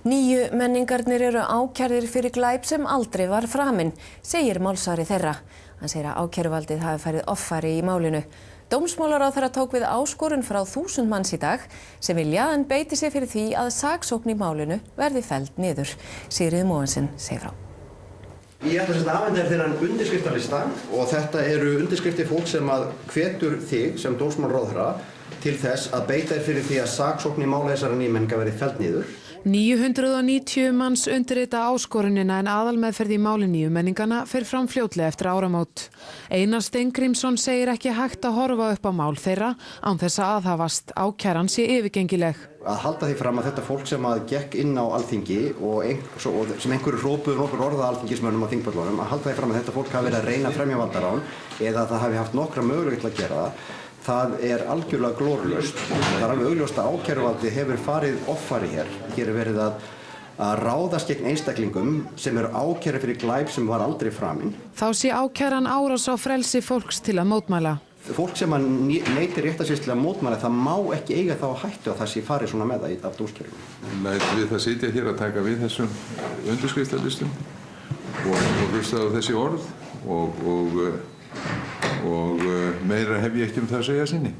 9 menningarnir eru ákærðir fyrir glæp sem aldrei var framinn, segir málsvari þeirra. Hann segir að ákæruvaldið hafi farið offari í málinu. Dómsmálaráðherra tók við áskorun frá 1000 manns í dag sem vilja en beiti sig fyrir því að saksókn í málinu verði felld niður. Sigríður Mogensen segir frá. Ég ætla að afhenda þér þennan undirskriftalista og þetta eru undirskriftir fólk sem hvetur þig sem dómsmálaráðherra til þess að beita þér fyrir því að saksókn í máli þessara nýmenninga verði felld niður. 990 manns undirrita áskorunina en aðalmeðferð í máli nýjumenningana fer fram fljótlega eftir áramót. Einar Steingrímsson segir ekki hægt að horfa upp á mál þeirra án þess að aðhafast. Ákæran sé yfirgengileg. Að halda því fram að þetta fólk sem gekk inn á Alþingi og sem einhverju hrópuðu nokkur orða alþingismönnum á þingpöllunum, að halda því fram að þetta fólk hafi verið að reyna að fremja valdarán eða að það hafi haft nokkra möguleika til að gera það algjörlega glórulaust. Það alveg augljóst að ákæruvaldið hefur farið offari hér. Hér er verið að ráðast gegn einstaklingum sem eru ákærðir fyrir glæp sem var aldrei framinn. Þá sé ákæran árás á frelsi fólks til að mótmæla. Fólk sem neitir réttarsins til að mótmæla, það má ekki eiga þá hættu að það sé farið svona með það af dómskerfinu. Læt við það sitja hér að taka við þessum undirskriftalistum og hlusta á þessi orð og meira hef ég ekki það að segja sinni.